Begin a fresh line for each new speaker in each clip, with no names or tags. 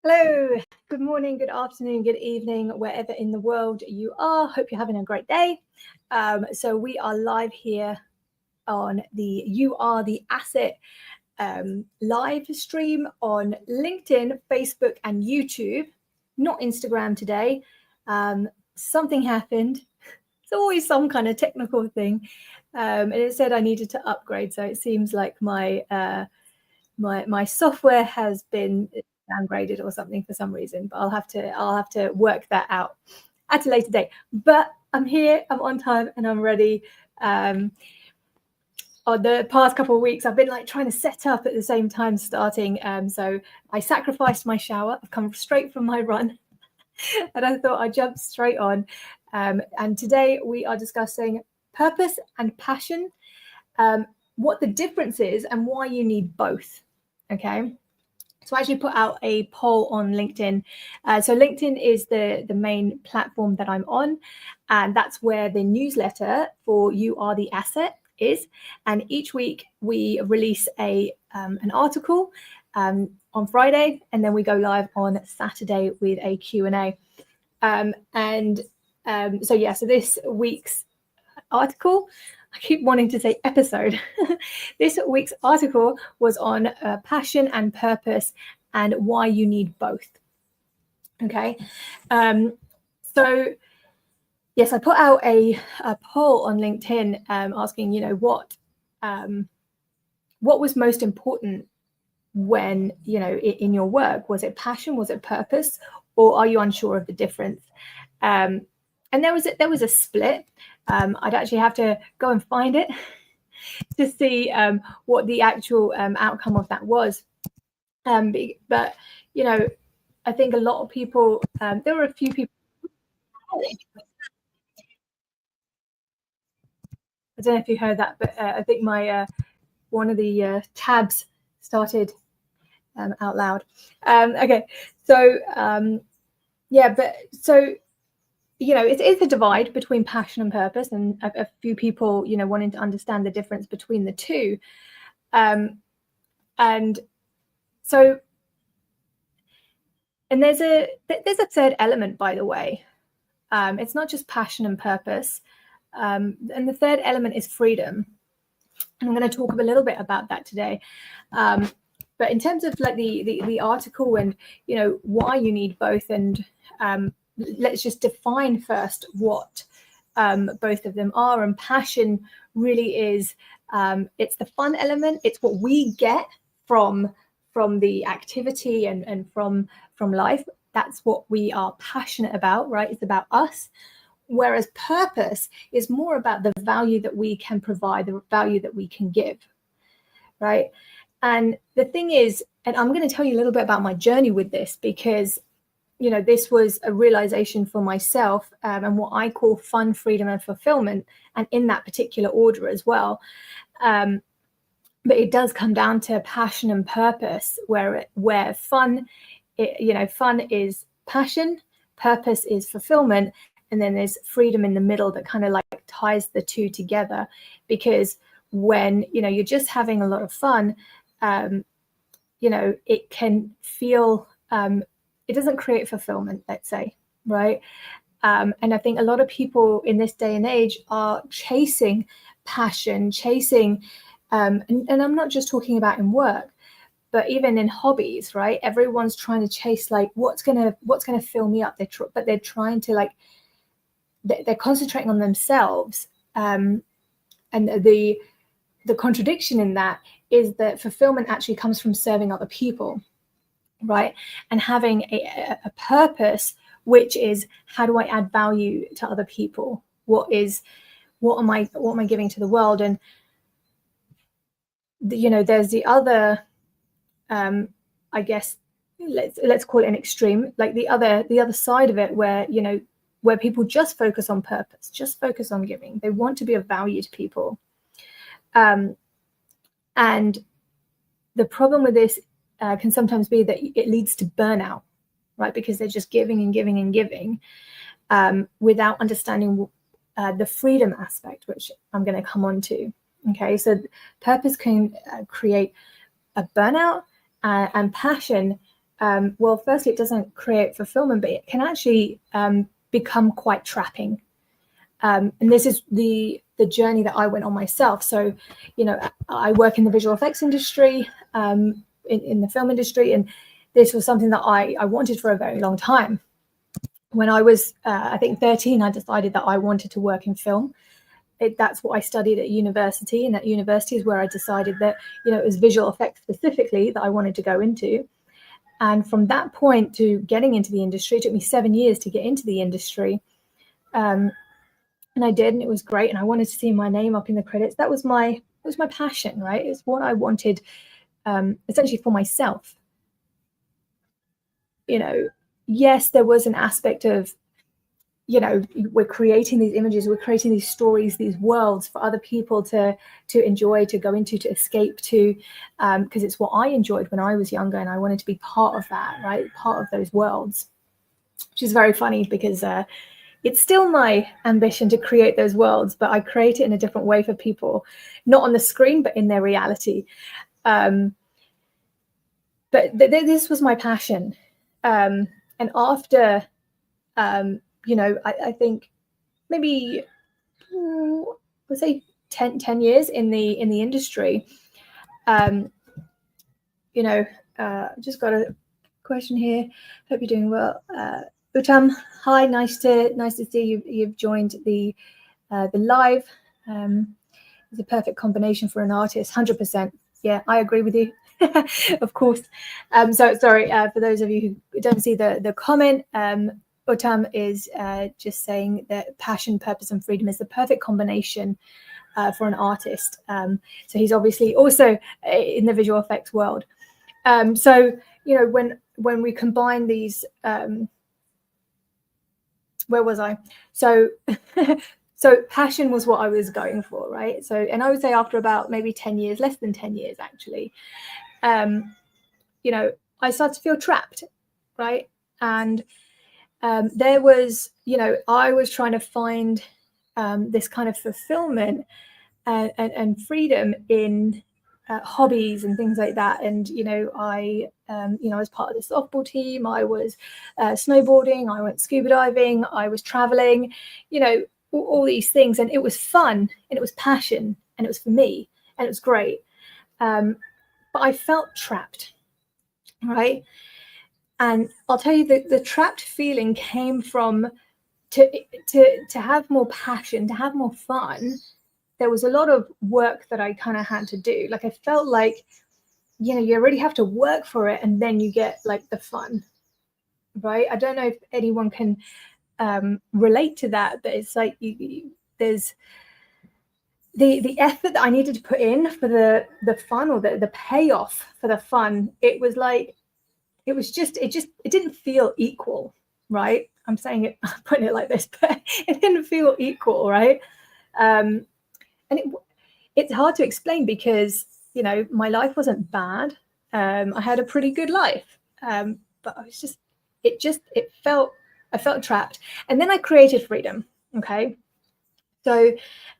Hello, good morning, good afternoon, good evening, wherever in the world you are. Hope you're having a great day. So we are live here on the You Are the Asset live stream on LinkedIn, Facebook, and YouTube. Not Instagram today. Something happened. It's always some kind of technical thing, and it said I needed to upgrade. So it seems like my software has been downgraded or something for some reason, but I'll have to work that out at a later date. But I'm here, I'm on time, and I'm ready. On the past couple of weeks, I've been like trying to set up at the same time starting. So I sacrificed my shower. I've come straight from my run, and I thought I'd jump straight on. And today we are discussing purpose and passion, what the difference is, and why you need both. Okay. So I actually put out a poll on LinkedIn. So LinkedIn is the main platform that I'm on, and that's where the newsletter for You Are the Asset is. And each week we release an article on Friday, and then we go live on Saturday with a Q&A. So this week's article, I keep wanting to say episode. This week's article was on passion and purpose and why you need both. Okay. So yes, I put out a poll on LinkedIn asking, what was most important when, in your work? Was it passion? Was it purpose? Or are you unsure of the difference? And there was a split. I'd actually have to go and find it to see what the actual outcome of that was. But I think a lot of people. There were a few people. I don't know if you heard that, but I think my one of the tabs started out loud. Okay, so it is a divide between passion and purpose, and a few people, wanting to understand the difference between the two. And there's a third element, by the way. It's not just passion and purpose. And the third element is freedom. And I'm going to talk a little bit about that today. But in terms of like the article and, why you need both, and let's just define first what both of them are. And passion really is, it's the fun element. It's what we get from the activity and from life. That's what we are passionate about, right? It's about us. Whereas purpose is more about the value that we can provide, the value that we can give, right? And the thing is, and I'm going to tell you a little bit about my journey with this, because this was a realization for myself, and what I call fun, freedom, and fulfillment, and in that particular order as well. But it does come down to passion and purpose, where fun, fun is passion, purpose is fulfillment, and then there's freedom in the middle that kind of like ties the two together. Because when you're just having a lot of fun, it can feel it doesn't create fulfillment, let's say, right? And I think a lot of people in this day and age are chasing passion, chasing, and I'm not just talking about in work, but even in hobbies, right? Everyone's trying to chase like what's gonna fill me up. But they're trying to like they're concentrating on themselves, and the contradiction in that is that fulfillment actually comes from serving other people, right? And having a purpose, which is, how do I add value to other people? What am I giving to the world? And there's the other, I guess let's call it an extreme, like the other side of it, where people just focus on purpose, just focus on giving. They want to be of value to people. And the problem with this can sometimes be that it leads to burnout, right? Because they're just giving and giving and giving, without understanding the freedom aspect, which I'm going to come on to. Okay, so purpose can create a burnout, and passion Well, firstly, it doesn't create fulfillment, but it can actually become quite trapping. And this is the journey that I went on myself. So, I work in the visual effects industry, in the film industry, and this was something that I wanted for a very long time. When I was, I think, 13, I decided that I wanted to work in film. That's what I studied at university, and at university is where I decided that, it was visual effects specifically that I wanted to go into. And from that point to getting into the industry, it took me 7 years to get into the industry. And I did, and it was great. And I wanted to see my name up in the credits. That was my passion, right? It's what I wanted, essentially for myself. Yes, there was an aspect of, we're creating these images, we're creating these stories, these worlds for other people to enjoy, to go into, to escape to, because it's what I enjoyed when I was younger, and I wanted to be part of that, right? Part of those worlds, which is very funny because it's still my ambition to create those worlds, but I create it in a different way for people, not on the screen, but in their reality. But this was my passion. And after, I think maybe, let's say 10 years in the industry, just got a question here. Hope you're doing well. Uttam, hi, nice to see you. You've joined the live. It's a perfect combination for an artist, 100%. Yeah, I agree with you. Of course. So sorry for those of you who don't see the comment. Uttam is just saying that passion, purpose, and freedom is the perfect combination for an artist. So he's obviously also in the visual effects world. So when we combine these, where was I? So so passion was what I was going for, right? So, and I would say after about maybe 10 years, less than 10 years actually, I started to feel trapped, right? And there was, I was trying to find this kind of fulfillment and freedom in hobbies and things like that. And, I was part of the softball team. I was snowboarding. I went scuba diving. I was traveling, all these things. And it was fun, and it was passion, and it was for me, and it was great. But I felt trapped, right? And I'll tell you that the trapped feeling came from to have more passion, to have more fun. There was a lot of work that I kind of had to do. Like I felt like, you already have to work for it, and then you get like the fun, right? I don't know if anyone can relate to that, but it's like there's the effort that I needed to put in for the fun, or the payoff for the fun. It was like, it didn't feel equal, right? I'm saying it, I'm putting it like this, but it didn't feel equal, right? And it's hard to explain because, my life wasn't bad. I had a pretty good life, but I felt trapped. And then I created freedom. Okay, so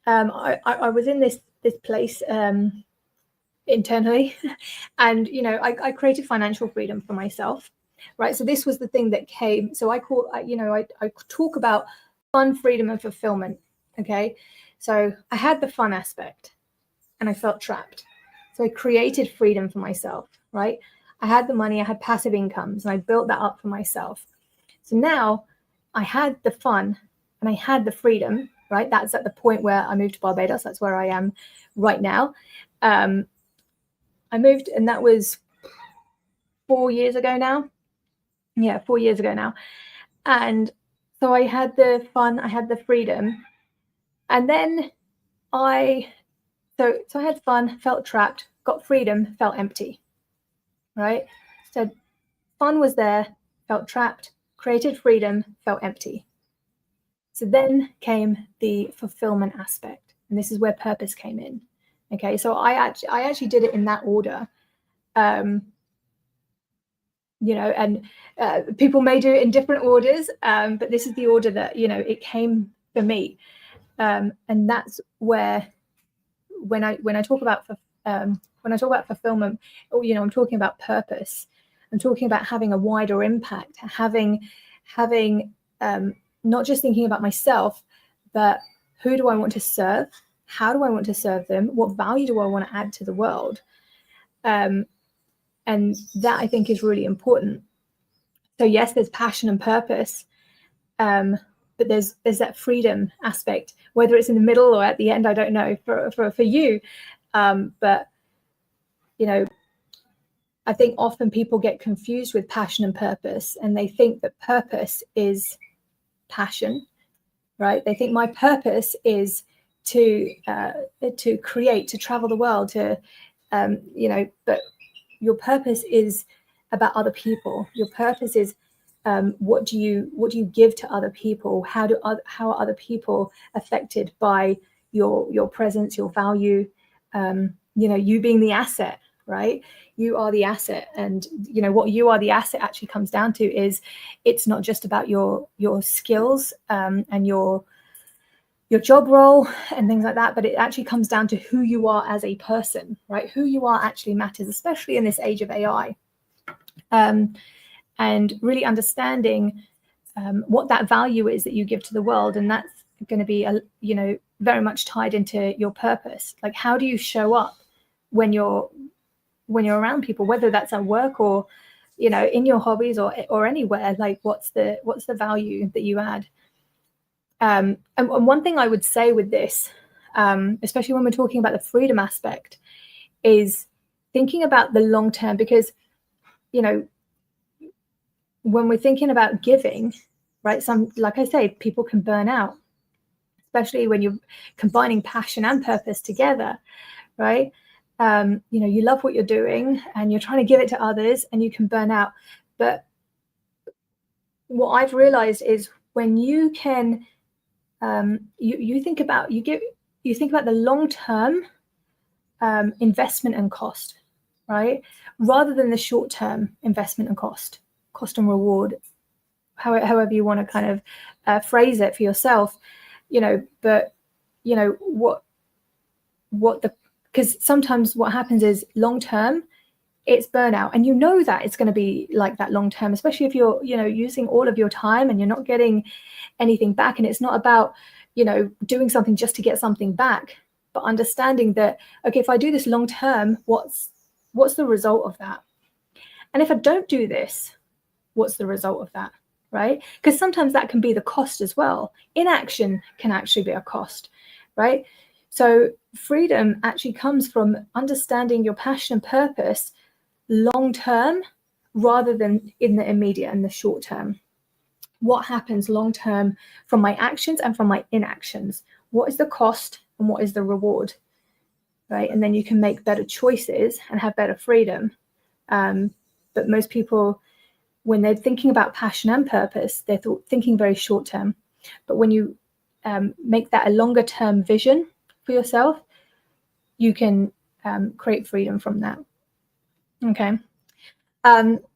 I was in this place internally, and I created financial freedom for myself, right? So this was the thing that came. So I talk about fun, freedom, and fulfillment. Okay, so I had the fun aspect, and I felt trapped. So I created freedom for myself, right? I had the money, I had passive incomes, and I built that up for myself. So now I had the fun and I had the freedom, right? That's at the point where I moved to Barbados. That's where I am right now. I moved, and that was 4 years ago now. Yeah, 4 years ago now. And so I had the fun, I had the freedom. And then I had fun, felt trapped, got freedom, felt empty, right? So fun was there, felt trapped, created freedom, felt empty. So then came the fulfillment aspect. And this is where purpose came in. Okay, so I actually did it in that order. And people may do it in different orders, but this is the order that, it came for me. And that's where, when I talk about fulfillment, I'm talking about purpose. I'm talking about having a wider impact, having not just thinking about myself, but who do I want to serve? How do I want to serve them? What value do I want to add to the world? And that I think is really important. So yes, there's passion and purpose, but there's that freedom aspect, whether it's in the middle or at the end, I don't know for you. But you know, I think often people get confused with passion and purpose, and they think that purpose is passion, right? They think my purpose is to create, to travel the world, to but your purpose is about other people. Your purpose is what do you give to other people? How are other people affected by your presence, your value? You being the asset, right? You are the asset, and what you are the asset actually comes down to is it's not just about your skills and your job role and things like that, but it actually comes down to who you are as a person, right? Who you are actually matters, especially in this age of AI. And really understanding what that value is that you give to the world, and that's going to be very much tied into your purpose. Like, how do you show up when you're around people, whether that's at work or in your hobbies or anywhere? Like, what's the value that you add? And one thing I would say with this, especially when we're talking about the freedom aspect, is thinking about the long term, because when we're thinking about giving, right, like I say, people can burn out, especially when you're combining passion and purpose together, right? You love what you're doing and you're trying to give it to others, and you can burn out. But what I've realized is when you can you think about the long-term investment and cost, right, rather than the short-term investment and cost and reward, however you want to kind of phrase it for yourself, but because sometimes what happens is long term it's burnout, and that it's going to be like that long term, especially if you're using all of your time and you're not getting anything back. And it's not about doing something just to get something back, but understanding that, okay, if I do this long term, what's the result of that? And if I don't do this, what's the result of that, right? Because sometimes that can be the cost as well. Inaction can actually be a cost, right? So freedom actually comes from understanding your passion and purpose long term rather than in the immediate and the short term. What happens long term from my actions and from my inactions? What is the cost and what is the reward, right? And then you can make better choices and have better freedom. But most people, when they're thinking about passion and purpose, they're thinking very short term. But when you make that a longer term vision for yourself, you can create freedom from that. Okay.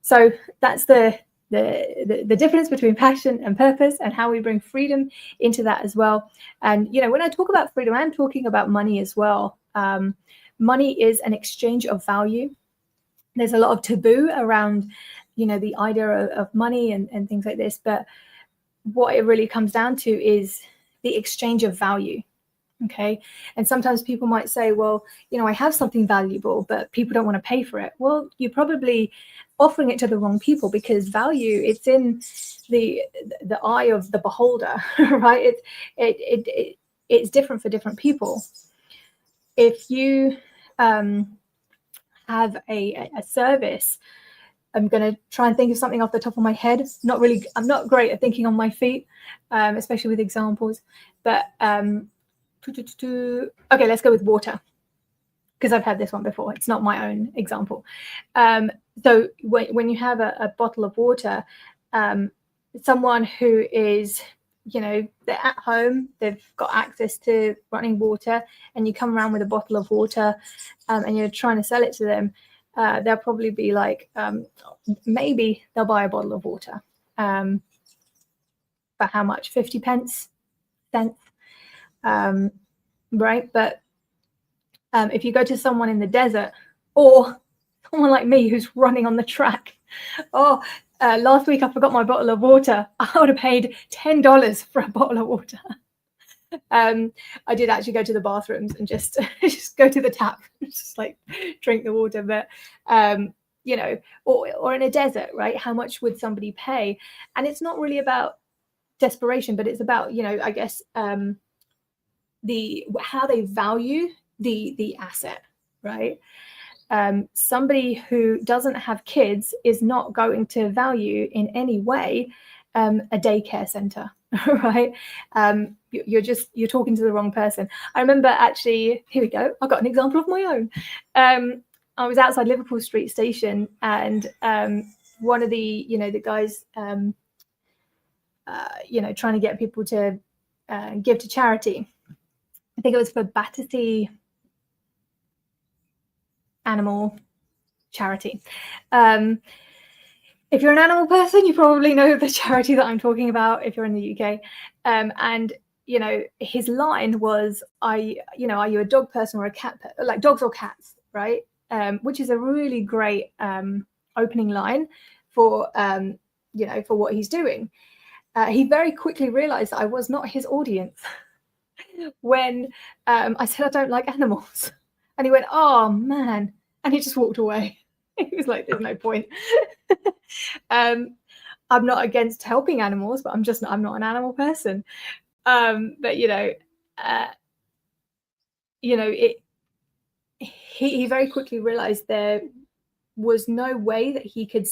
So that's the difference between passion and purpose, and how we bring freedom into that as well. And when I talk about freedom, I'm talking about money as well. Money is an exchange of value. There's a lot of taboo around the idea of money and things like this, but what it really comes down to is the exchange of value. Okay. And sometimes people might say, well, I have something valuable, but people don't want to pay for it. Well, you're probably offering it to the wrong people, because value, it's in the eye of the beholder, right? It's different for different people. If you have a service, I'm going to try and think of something off the top of my head. I'm not great at thinking on my feet, especially with examples, but okay, let's go with water, because I've had this one before. It's not my own example. So when you have a bottle of water, someone who is, they're at home, they've got access to running water, and you come around with a bottle of water and you're trying to sell it to them, they'll probably be like, maybe they'll buy a bottle of water for how much? 50 cents? Right? But if you go to someone in the desert, or someone like me who's running on the track. Oh, last week I forgot my bottle of water. I would have paid $10 for a bottle of water. I did actually go to the bathrooms and just go to the tap, just like drink the water. But you know, or in a desert, right? How much would somebody pay? And it's not really about desperation, but it's about, you know, I guess how they value the asset, right? Somebody who doesn't have kids is not going to value in any way a daycare center, right? You're talking to the wrong person. I remember actually, here we go. I've got an example of my own. I was outside Liverpool Street Station, and one of the guys, trying to get people to give to charity. I think it was for Battersea Animal Charity. If you're an animal person, you probably know the charity that I'm talking about if you're in the UK. And you know, his line was, are you a dog person or a cat person? Like dogs or cats, right? Which is a really great opening line for for what he's doing. He very quickly realized that I was not his audience when I said I don't like animals. And he went, oh man, and he just walked away. He was like, there's no point. I'm not against helping animals, but I'm not an animal person. But he very quickly realized there was no way that he could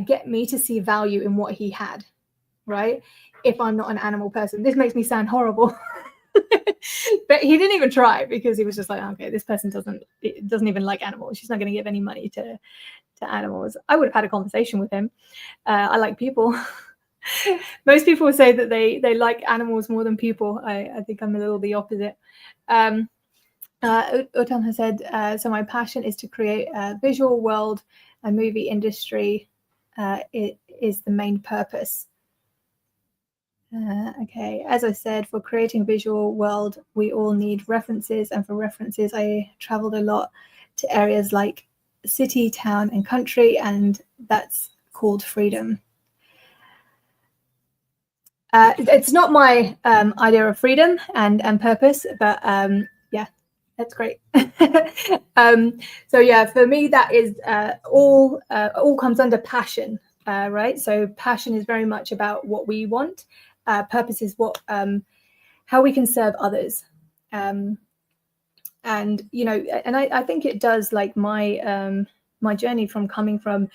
get me to see value in what he had, right? If I'm not an animal person. This makes me sound horrible. But he didn't even try, because he was just like, okay, this person doesn't even like animals. She's not going to give any money to animals. I would have had a conversation with him. I like people. Most people would say that they like animals more than people. I think I'm a little the opposite. Utam has said, so my passion is to create a visual world and movie industry. It is the main purpose. Okay, as I said, for creating a visual world, we all need references. And for references, I traveled a lot to areas like city, town, and country, and that's called freedom. It's not my idea of freedom and purpose, but yeah, that's great. So yeah, for me, that is all comes under passion, right? So passion is very much about what we want. Purpose is what how we can serve others, and I think it does, like my my journey from coming from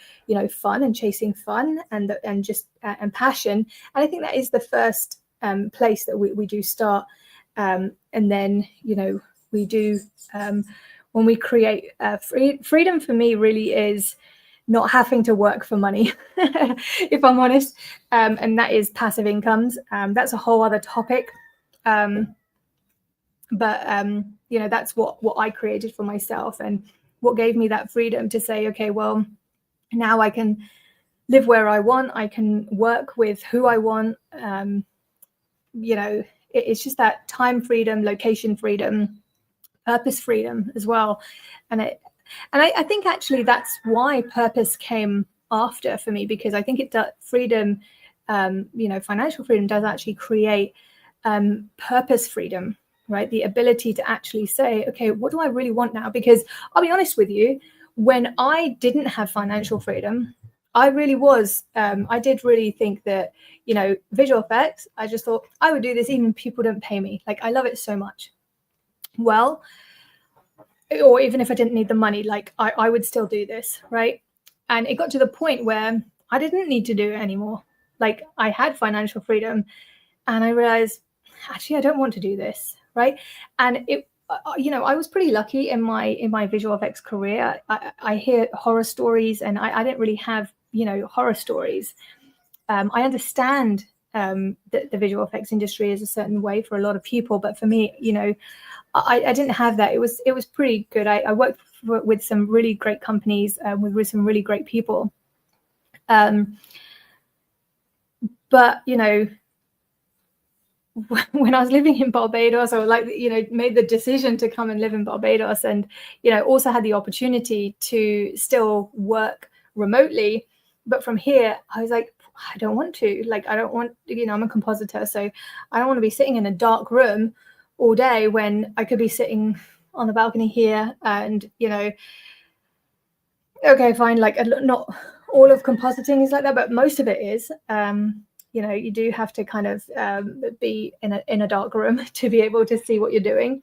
fun and chasing fun and passion, and I think that is the first place that we do start, and then we do when we create freedom. For me, really is not having to work for money, if I'm honest, and that is passive incomes. That's a whole other topic, but that's what I created for myself, and what gave me that freedom to say, okay, well, now I can live where I want, I can work with who I want. It's just that time freedom, location freedom, purpose freedom as well, and I think actually that's why purpose came after for me, because I think it does freedom, financial freedom does actually create purpose freedom, right? The ability to actually say, okay, what do I really want now? Because I'll be honest with you, when I didn't have financial freedom, I really was, I did really think that, visual effects, I just thought I would do this even if people don't pay me. Like, I love it so much. Well, or even if I didn't need the money, like I would still do this, right? And it got to the point where I didn't need to do it anymore. Like, I had financial freedom, and I realized, actually, I don't want to do this, right? And it, I was pretty lucky in my visual effects career. I hear horror stories, and I didn't really have horror stories. I understand that the visual effects industry is a certain way for a lot of people, but for me, I didn't have that. It was pretty good. I worked with some really great companies, with some really great people. But when I was living in Barbados, or like, made the decision to come and live in Barbados, and, also had the opportunity to still work remotely. But from here, I was like, I don't want to, I don't want, I'm a compositor, so I don't want to be sitting in a dark room all day when I could be sitting on the balcony here. And, okay, fine. Not all of compositing is like that, but most of it is. You do have to kind of be in a dark room to be able to see what you're doing.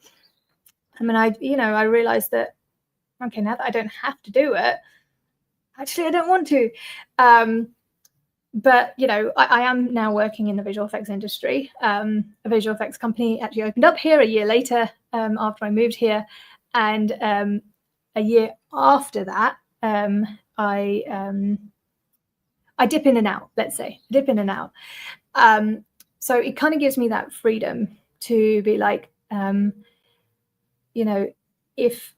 I mean, I realized that, okay, now that I don't have to do it, actually, I don't want to. But, I am now working in the visual effects industry. A visual effects company actually opened up here a year later after I moved here. And a year after that, I dip in and out, let's say, dip in and out. So it kind of gives me that freedom to be like, if,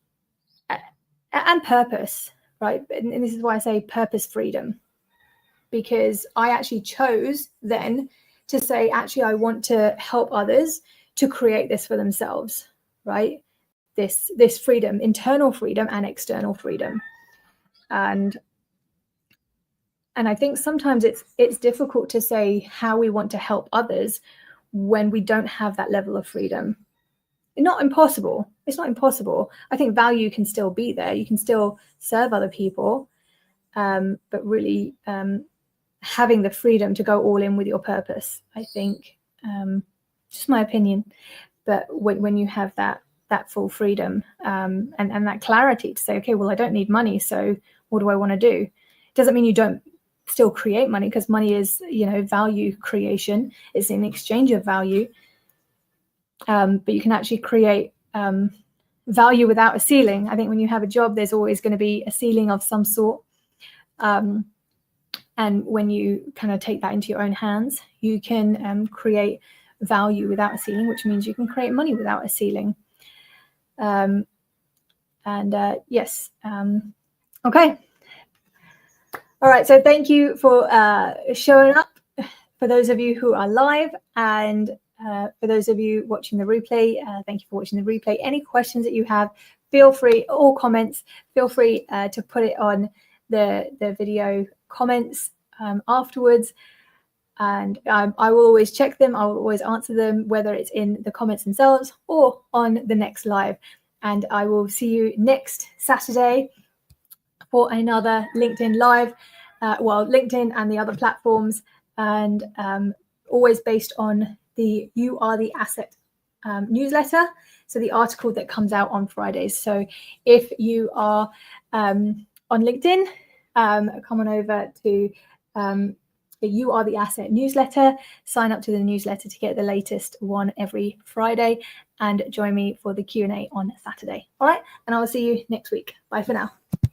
and purpose, right? And this is why I say purpose freedom, because I actually chose then to say, actually, I want to help others to create this for themselves, right? This freedom, internal freedom and external freedom. And I think sometimes it's difficult to say how we want to help others when we don't have that level of freedom. Not impossible. It's not impossible. I think value can still be there. You can still serve other people, but really having the freedom to go all in with your purpose, I think, just my opinion. But when you have that full freedom and that clarity to say, okay, well, I don't need money, so what do I want to do? It doesn't mean you don't still create money, because money is, value creation. It's an exchange of value. But you can actually create value without a ceiling. I think when you have a job, there's always going to be a ceiling of some sort. And when you kind of take that into your own hands, you can create value without a ceiling, which means you can create money without a ceiling. Yes. Okay. All right. So thank you for showing up, for those of you who are live, and for those of you watching the replay, thank you for watching the replay. Any questions that you have, feel free, or comments, feel free to put it on the video comments afterwards. And I will always check them. I will always answer them, whether it's in the comments themselves or on the next live. And I will see you next Saturday for another LinkedIn live. LinkedIn and the other platforms, and always based on the You Are the Asset newsletter. So the article that comes out on Fridays. So if you are on LinkedIn, come on over to the You Are the Asset newsletter, sign up to the newsletter to get the latest one every Friday, and join me for the Q&A on Saturday. All right, and I will see you next week. Bye for now.